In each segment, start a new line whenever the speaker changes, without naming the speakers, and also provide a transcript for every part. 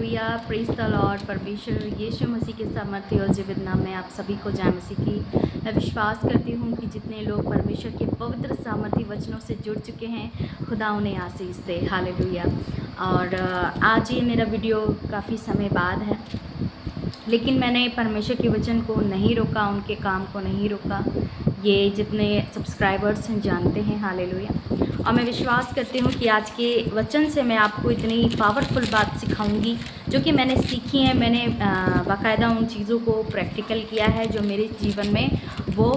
Hallelujah, praise the Lord. परमेश्वर यीशु मसीह के सामर्थ्य और जीवित नाम में आप सभी को जय मसीह की। मैं विश्वास करती हूँ कि जितने लोग परमेश्वर के पवित्र सामर्थ्य वचनों से जुड़ चुके हैं, खुदा उन्हें आशीष दे। हालेलुया। और आज ये मेरा वीडियो काफ़ी समय बाद है, लेकिन मैंने परमेश्वर के वचन को नहीं रोका, उनके काम को नहीं रोका। ये जितने सब्सक्राइबर्स हैं जानते हैं। हालेलुया। और मैं विश्वास करती हूँ कि आज के वचन से मैं आपको इतनी पावरफुल बात सिखाऊंगी जो कि मैंने सीखी है। मैंने बाकायदा उन चीज़ों को प्रैक्टिकल किया है जो मेरे जीवन में वो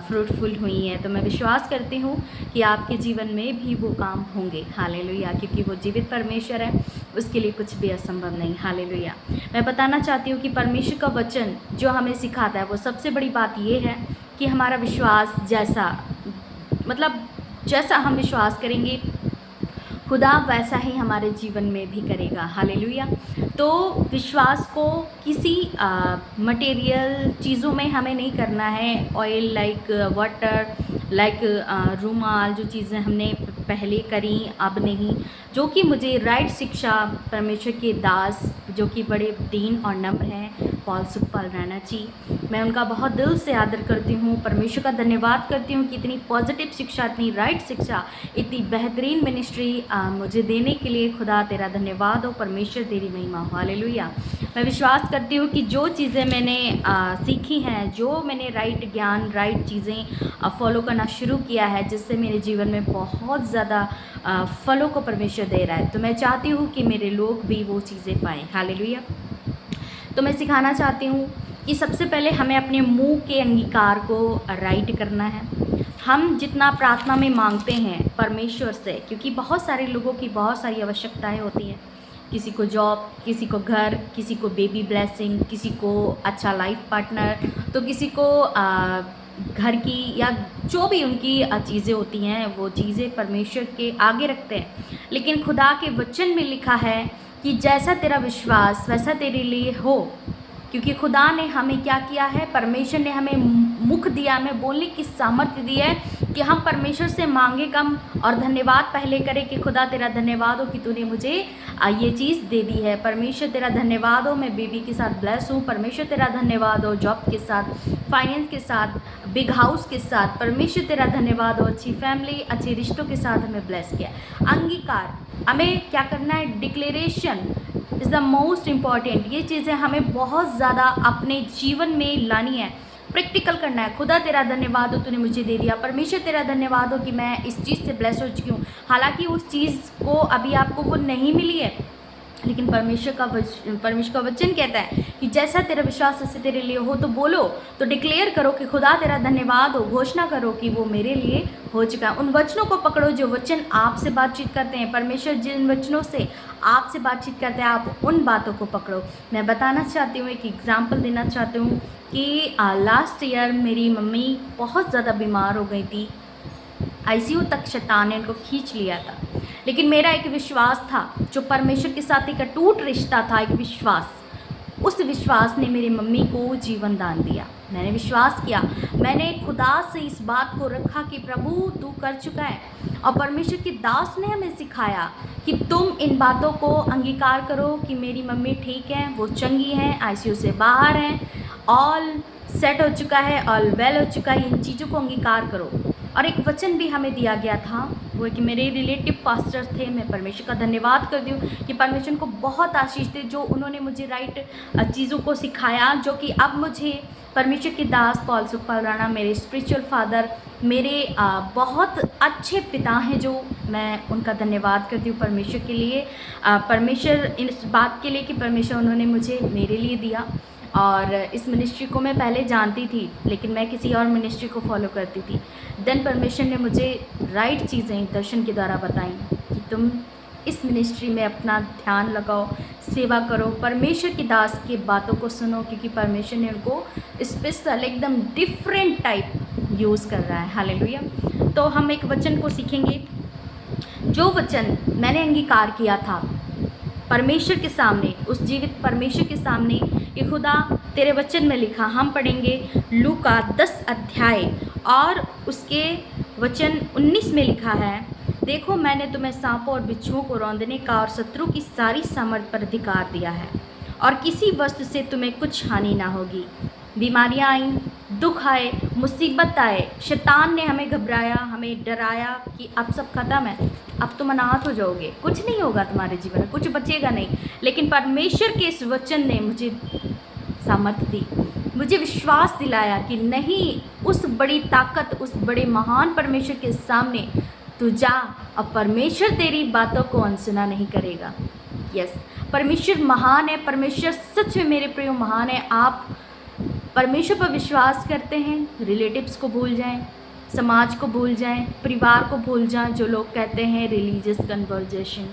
फ्रूटफुल हुई हैं। तो मैं विश्वास करती हूँ कि आपके जीवन में भी वो काम होंगे। हालेलुया। क्योंकि वो जीवित परमेश्वर है, उसके लिए कुछ भी असंभव नहीं। हालेलुया। मैं बताना चाहती हूँ कि परमेश्वर का वचन जो हमें सिखाता है, वो सबसे बड़ी बात ये है कि हमारा विश्वास जैसा हम विश्वास करेंगे, खुदा वैसा ही हमारे जीवन में भी करेगा। हालेलुया। तो विश्वास को किसी मटेरियल चीज़ों में हमें नहीं करना है। ऑयल लाइक वाटर लाइक रूमाल, जो चीज़ें हमने पहले करी अब नहीं, जो कि मुझे राइट शिक्षा परमेश्वर के दास जो कि बड़े दीन और नम्र हैं, पॉल सुखपाल राणा जी, मैं उनका बहुत दिल से आदर करती हूँ। परमेश्वर का धन्यवाद करती हूँ कि इतनी पॉजिटिव शिक्षा, इतनी राइट शिक्षा, इतनी बेहतरीन मिनिस्ट्री मुझे देने के लिए खुदा तेरा धन्यवाद हो। परमेश्वर तेरी महिमा हो। हालेलुया। मैं विश्वास करती हूँ कि जो चीज़ें मैंने सीखी हैं, जो मैंने राइट ज्ञान, राइट चीज़ें फॉलो करना शुरू किया है, जिससे मेरे जीवन में बहुत ज़्यादा फलों को परमेश्वर दे रहा है, तो मैं चाहती हूँ कि मेरे लोग भी वो चीज़ें पाएँ। हालेलुया। तो मैं सिखाना चाहती हूँ कि सबसे पहले हमें अपने मुंह के अंगीकार को राइट करना है। हम जितना प्रार्थना में मांगते हैं परमेश्वर से, क्योंकि बहुत सारे लोगों की बहुत सारी आवश्यकताएं होती हैं, किसी को जॉब, किसी को घर, किसी को बेबी ब्लेसिंग, किसी को अच्छा लाइफ पार्टनर, तो किसी को घर की या जो भी उनकी चीज़ें होती हैं, वो चीज़ें परमेश्वर के आगे रखते हैं। लेकिन खुदा के वचन में लिखा है कि जैसा तेरा विश्वास वैसा तेरे लिए हो, क्योंकि खुदा ने हमें क्या किया है, परमेश्वर ने हमें मुख दिया, हमें बोलने की सामर्थ्य दी है कि हम परमेश्वर से मांगे कम और धन्यवाद पहले करें कि खुदा तेरा धन्यवाद हो कि तूने मुझे ये चीज़ दे दी है। परमेश्वर तेरा धन्यवाद हो, मैं बेबी के साथ ब्लेस हूँ। परमेश्वर तेरा धन्यवाद हो, जॉब के साथ, फाइनेंस के साथ, बिग हाउस के साथ। परमेश्वर तेरा धन्यवाद हो, अच्छी फैमिली, अच्छे रिश्तों के साथ हमें ब्लेस किया। अंगीकार, हमें क्या करना है, declaration is the most important. ये चीज़ें हमें बहुत ज़्यादा अपने जीवन में लानी है, प्रैक्टिकल करना है। खुदा तेरा धन्यवाद हो, तूने मुझे दे दिया। परमेश्वर तेरा धन्यवाद हो कि मैं इस चीज़ से ब्लेस हो चुकी हूँ। हालांकि उस चीज़ को अभी आपको वो नहीं मिली है, लेकिन परमेश्वर का वचन कहता है कि जैसा तेरा विश्वास वैसे तेरे लिए हो। तो बोलो, तो डिक्लेयर करो कि खुदा तेरा धन्यवाद हो। घोषणा करो कि वो मेरे लिए हो चुका है। उन वचनों को पकड़ो जो वचन आपसे बातचीत करते हैं। परमेश्वर जिन वचनों से आपसे बातचीत करते हैं, आप उन बातों को पकड़ो। मैं बताना चाहती हूँ, एक एग्जाम्पल देना चाहती हूँ कि लास्ट ईयर मेरी मम्मी बहुत ज़्यादा बीमार हो गई थी। आईसीयू तक शैतान ने उनको खींच लिया था, लेकिन मेरा एक विश्वास था जो परमेश्वर के साथ एक अटूट रिश्ता था, एक विश्वास। उस विश्वास ने मेरी मम्मी को जीवन दान दिया। मैंने विश्वास किया, मैंने खुदा से इस बात को रखा कि प्रभु तू कर चुका है। और परमेश्वर के दास ने हमें सिखाया कि तुम इन बातों को अंगीकार करो कि मेरी मम्मी ठीक है, वो चंगी हैं, आईसीयू से बाहर हैं, ऑल सेट हो चुका है, ऑल वेल हो चुका है। इन चीज़ों को अंगीकार करो। और एक वचन भी हमें दिया गया था, वो कि मेरे रिलेटिव पास्टर थे। मैं परमेश्वर का धन्यवाद करती हूँ कि परमेश्वर को बहुत आशीष दे, जो उन्होंने मुझे राइट चीज़ों को सिखाया, जो कि अब मुझे परमेश्वर के दास पॉल सुखपाल राणा, मेरे स्पिरिचुअल फादर, मेरे बहुत अच्छे पिता हैं, जो मैं उनका धन्यवाद करती हूँ परमेश्वर के लिए। परमेश्वर इस बात के लिए कि परमेश्वर उन्होंने मुझे मेरे लिए दिया। और इस मिनिस्ट्री को मैं पहले जानती थी, लेकिन मैं किसी और मिनिस्ट्री को फॉलो करती थी। देन परमेश्वर ने मुझे राइट चीज़ें दर्शन के द्वारा बताई कि तुम इस मिनिस्ट्री में अपना ध्यान लगाओ, सेवा करो, परमेश्वर की दास की बातों को सुनो, क्योंकि परमेश्वर ने उनको स्पेशल एकदम डिफरेंट टाइप यूज़ कर रहा है। हालेलुया। तो हम एक वचन को सीखेंगे, जो वचन मैंने अंगीकार किया था परमेश्वर के सामने, उस जीवित परमेश्वर के सामने, कि खुदा तेरे वचन में लिखा। हम पढ़ेंगे लूका 10 अध्याय और उसके वचन 19 में लिखा है, देखो मैंने तुम्हें सांपों और बिच्छुओं को रौंदने का और शत्रु की सारी सामर्थ पर अधिकार दिया है, और किसी वस्तु से तुम्हें कुछ हानि ना होगी। बीमारियां आई, दुख आए, मुसीबत आए, शैतान ने हमें घबराया, हमें डराया कि अब सब खत्म है, अब तुम अनाथ हो जाओगे, कुछ नहीं होगा तुम्हारे जीवन में, कुछ बचेगा नहीं। लेकिन परमेश्वर के इस वचन ने मुझे सामर्थ्य दी, मुझे विश्वास दिलाया कि नहीं, उस बड़ी ताकत, उस बड़े महान परमेश्वर के सामने तू जा, अब परमेश्वर तेरी बातों को अनसुना नहीं करेगा। यस, परमेश्वर महान है, परमेश्वर सच में मेरे प्रियो महान है। आप परमेश्वर पर विश्वास करते हैं, रिलेटिव्स को भूल जाएं, समाज को भूल जाएं, परिवार को भूल जाएं। जो लोग कहते हैं रिलीजियस कन्वर्जेशन,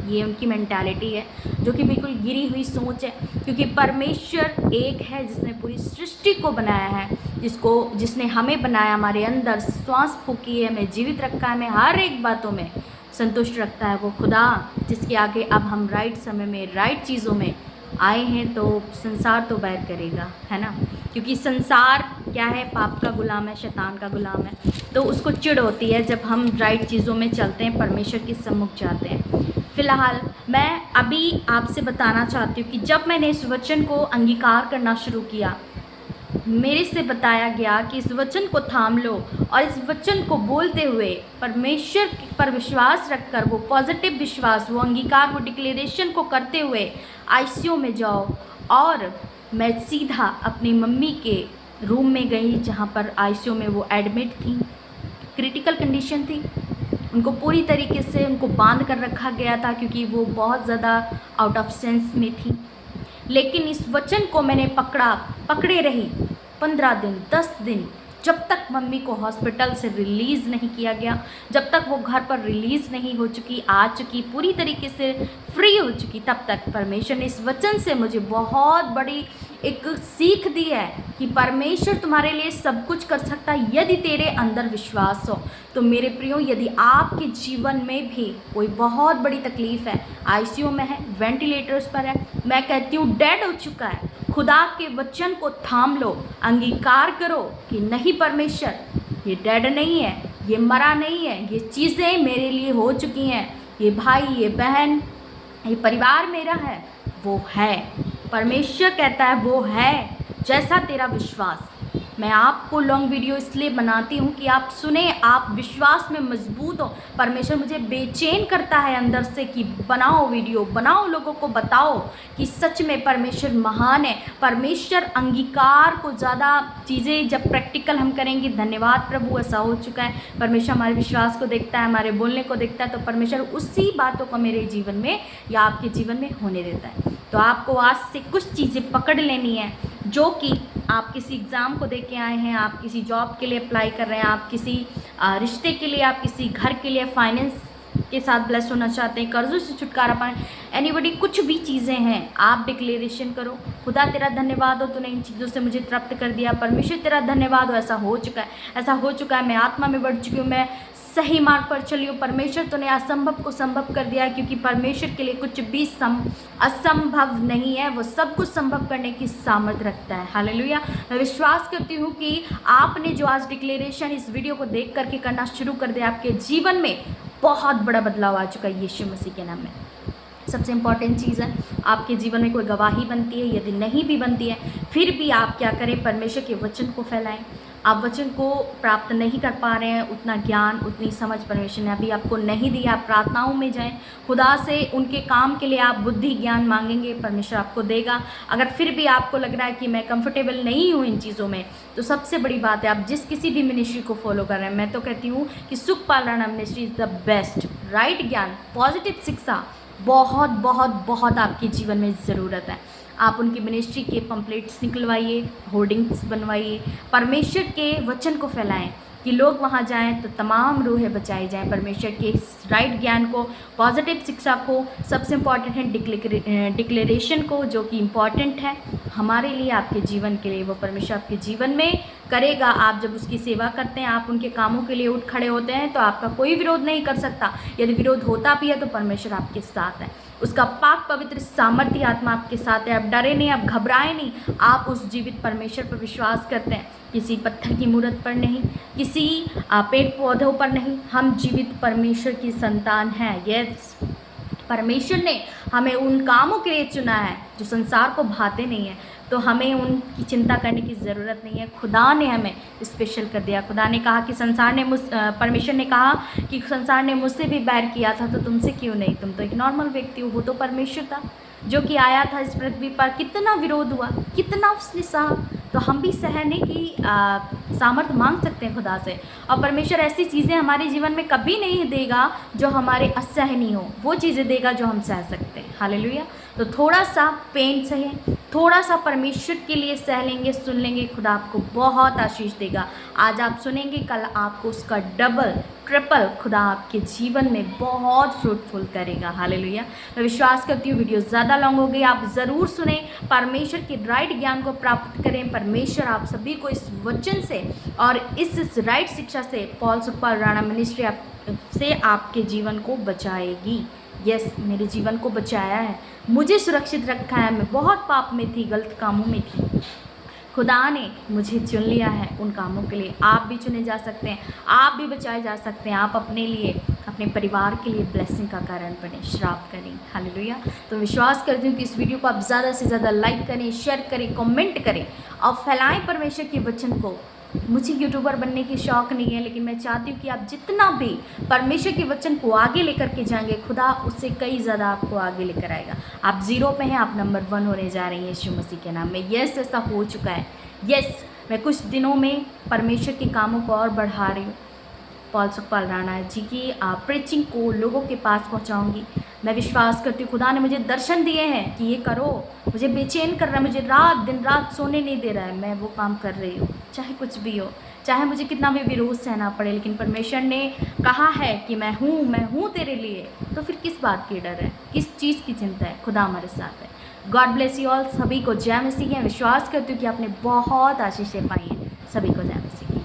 ये उनकी मेंटालिटी है जो कि बिल्कुल गिरी हुई सोच है, क्योंकि परमेश्वर एक है जिसने पूरी सृष्टि को बनाया है, जिसने हमें बनाया, हमारे अंदर श्वास फूकी है, हमें जीवित रखा है, हमें हर एक बातों में संतुष्ट रखता है। वो खुदा जिसके आगे अब हम राइट समय में राइट चीज़ों में आए हैं, तो संसार तो बैर करेगा, है ना, क्योंकि संसार क्या है, पाप का गुलाम है, शैतान का गुलाम है। तो उसको चिढ़ होती है जब हम राइट चीज़ों में चलते हैं, परमेश्वर के सम्मुख जाते हैं। फ़िलहाल मैं अभी आपसे बताना चाहती हूँ कि जब मैंने इस वचन को अंगीकार करना शुरू किया, मेरे से बताया गया कि इस वचन को थाम लो, और इस वचन को बोलते हुए परमेश्वर पर विश्वास रखकर, वो पॉजिटिव विश्वास, वो अंगीकार, वो डिक्लेरेशन को करते हुए आईसीयू में जाओ। और मैं सीधा अपनी मम्मी के रूम में गई, जहाँ पर आईसीयू में वो एडमिट थी, क्रिटिकल कंडीशन थी, उनको पूरी तरीके से उनको बांध कर रखा गया था, क्योंकि वो बहुत ज़्यादा आउट ऑफ सेंस में थी। लेकिन इस वचन को मैंने पकड़े रही 15 दिन, 10 दिन, जब तक मम्मी को हॉस्पिटल से रिलीज़ नहीं किया गया, जब तक वो घर पर रिलीज़ नहीं हो चुकी, आ चुकी, पूरी तरीके से फ्री हो चुकी, तब तक परमेश्वर ने इस वचन से मुझे बहुत बड़ी एक सीख दी है कि परमेश्वर तुम्हारे लिए सब कुछ कर सकता है यदि तेरे अंदर विश्वास हो। तो मेरे प्रियो, यदि आपके जीवन में भी कोई बहुत बड़ी तकलीफ़ है, आईसीयू में है, वेंटिलेटर्स पर है, मैं कहती हूँ डेड हो चुका है, खुदा के वचन को थाम लो, अंगीकार करो कि नहीं, परमेश्वर ये डेड नहीं है, ये मरा नहीं है, ये चीज़ें मेरे लिए हो चुकी हैं, ये भाई, ये बहन, ये परिवार मेरा है, वो है। परमेश्वर कहता है वो है, जैसा तेरा विश्वास। मैं आपको लॉन्ग वीडियो इसलिए बनाती हूँ कि आप सुने, आप विश्वास में मजबूत हो। परमेश्वर मुझे बेचैन करता है अंदर से कि बनाओ वीडियो, बनाओ, लोगों को बताओ कि सच में परमेश्वर महान है। परमेश्वर अंगीकार को ज़्यादा चीज़ें जब प्रैक्टिकल हम करेंगे, धन्यवाद प्रभु, ऐसा हो चुका है। परमेश्वर हमारे विश्वास को देखता है, हमारे बोलने को देखता है, तो परमेश्वर उसी बातों को मेरे जीवन में या आपके जीवन में होने देता है। तो आपको आज से कुछ चीज़ें पकड़ लेनी है, जो कि आप किसी एग्ज़ाम को दे के आए हैं, आप किसी जॉब के लिए अप्लाई कर रहे हैं, आप किसी रिश्ते के लिए, आप किसी घर के लिए, फाइनेंस के साथ ब्लेस होना चाहते हैं, कर्जों से छुटकारा पाएं, एनीबॉडी, कुछ भी चीज़ें हैं, आप डिक्लेरेशन करो, खुदा तेरा धन्यवाद हो, तूने इन चीज़ों से मुझे तृप्त कर दिया। परमेश्वर तेरा धन्यवाद हो, ऐसा हो चुका है, ऐसा हो चुका है, मैं आत्मा में बढ़ चुकी हूँ, मैं सही मार्ग पर चली हूँ। परमेश्वर तूने असंभव को संभव कर दिया, क्योंकि परमेश्वर के लिए कुछ भी असंभव नहीं है, वो सब कुछ संभव करने की सामर्थ्य रखता है। हालेलुया। मैं विश्वास करती हूँ कि आपने जो आज डिक्लेरेशन इस वीडियो को देख करके करना शुरू कर दिया, आपके जीवन में बहुत बड़ा बदलाव आ चुका है यीशु मसीह के नाम में। सबसे इम्पॉर्टेंट चीज़ है, आपके जीवन में कोई गवाही बनती है, यदि नहीं भी बनती है, फिर भी आप क्या करें, परमेश्वर के वचन को फैलाएं। आप वचन को प्राप्त नहीं कर पा रहे हैं, उतना ज्ञान, उतनी समझ परमेश्वर ने अभी आपको नहीं दी, आप प्रार्थनाओं में जाएं, खुदा से उनके काम के लिए आप बुद्धि ज्ञान मांगेंगे, परमेश्वर आपको देगा। अगर फिर भी आपको लग रहा है कि मैं कंफर्टेबल नहीं हूँ इन चीज़ों में, तो सबसे बड़ी बात है, आप जिस किसी भी मिनिस्ट्री को फॉलो कर रहे हैं, मैं तो कहती हूँ कि Sukhpal Rana ministry is the best. Right ज्ञान, पॉजिटिव शिक्षा बहुत बहुत बहुत आपके जीवन में ज़रूरत है। आप उनकी मिनिस्ट्री के पम्पलेट्स निकलवाइए, होर्डिंग्स बनवाइए, परमेश्वर के वचन को फैलाएं कि लोग वहाँ जाएं तो तमाम रूहें बचाई जाएं। परमेश्वर के राइट ज्ञान को, पॉजिटिव शिक्षा को, सबसे इम्पॉर्टेंट है डिक्लेरेशन को, जो कि इम्पॉर्टेंट है हमारे लिए, आपके जीवन के लिए, वो परमेश्वर आपके जीवन में करेगा। आप जब उसकी सेवा करते हैं, आप उनके कामों के लिए उठ खड़े होते हैं, तो आपका कोई विरोध नहीं कर सकता। यदि विरोध होता भी है तो परमेश्वर आपके साथ है, उसका पाक पवित्र सामर्थ्य आत्मा आपके साथ है। आप डरे नहीं, आप घबराए नहीं, आप उस जीवित परमेश्वर पर विश्वास करते हैं किसी पत्थर की मूर्त पर नहीं, किसी पेड़ पौधों पर नहीं। हम जीवित परमेश्वर की संतान हैं। यस, परमेश्वर ने हमें उन कामों के लिए चुना है जो संसार को भाते नहीं है, तो हमें उनकी चिंता करने की ज़रूरत नहीं है। खुदा ने हमें स्पेशल कर दिया। खुदा ने कहा कि परमेश्वर ने कहा कि संसार ने मुझसे भी बैर किया था, तो तुमसे क्यों नहीं? तुम तो एक नॉर्मल व्यक्ति हो। वो तो परमेश्वर था जो कि आया था इस पृथ्वी पर। कितना विरोध हुआ, कितना उसने सहा, तो हम भी सहने की सामर्थ्य मांग सकते हैं खुदा से। और परमेश्वर ऐसी चीज़ें हमारे जीवन में कभी नहीं देगा जो हमारे असहनीय हो, वो चीज़ें देगा जो हम सह सकते हैं। हालेलुया। तो थोड़ा सा पेन सहे, थोड़ा सा परमेश्वर के लिए सह लेंगे, सुन लेंगे, खुदा आपको बहुत आशीष देगा। आज आप सुनेंगे, कल आपको उसका डबल ट्रिपल खुदा आपके जीवन में बहुत फ्रूटफुल करेगा। हालेलुया। मैं विश्वास करती हूँ वीडियो ज़्यादा लॉन्ग हो गई, आप ज़रूर सुने, परमेश्वर के राइट ज्ञान को प्राप्त करें। परमेश्वर आप सभी को इस वचन से और इस राइट शिक्षा से पॉल सुखपाल राणा मिनिस्ट्री से आपके जीवन को बचाएगी। यस, मेरे जीवन को बचाया है, मुझे सुरक्षित रखा है। मैं बहुत पाप में थी, गलत कामों में थी, खुदा ने मुझे चुन लिया है उन कामों के लिए। आप भी चुने जा सकते हैं, आप भी बचाए जा सकते हैं। आप अपने लिए, अपने परिवार के लिए ब्लेसिंग का कारण बने, श्राप करें। हालेलुया। तो विश्वास करती हूँ कि इस वीडियो को आप ज़्यादा से ज़्यादा लाइक करें, शेयर करें, कमेंट करें और फैलाएं परमेश्वर के वचन को। मुझे यूट्यूबर बनने की शौक़ नहीं है, लेकिन मैं चाहती हूँ कि आप जितना भी परमेश्वर के वचन को आगे लेकर के जाएंगे, खुदा उससे कई ज़्यादा आपको आगे लेकर आएगा। आप 0 पे हैं, आप नंबर 1 होने जा रही हैं यीशु मसीह के नाम में। यस, ऐसा हो चुका है। यस, मैं कुछ दिनों में परमेश्वर के कामों को और बढ़ा रही हूँ। पॉल सुखपाल राणा जी की प्रीचिंग को लोगों के पास पहुँचाऊँगी। मैं विश्वास करती हूँ खुदा ने मुझे दर्शन दिए हैं कि ये करो। मुझे बेचैन कर रहा है, मुझे दिन रात सोने नहीं दे रहा है। मैं वो काम कर रही हूँ, चाहे कुछ भी हो, चाहे मुझे कितना भी विरोध सहना पड़े, लेकिन परमेश्वर ने कहा है कि मैं हूँ तेरे लिए। तो फिर किस बात की डर है, किस चीज़ की चिंता है? खुदा हमारे साथ है। God bless you all. सभी को जय मसीह की। विश्वास करती हूँ कि आपने बहुत आशीषें पाई हैं। सभी को जय मसीह की।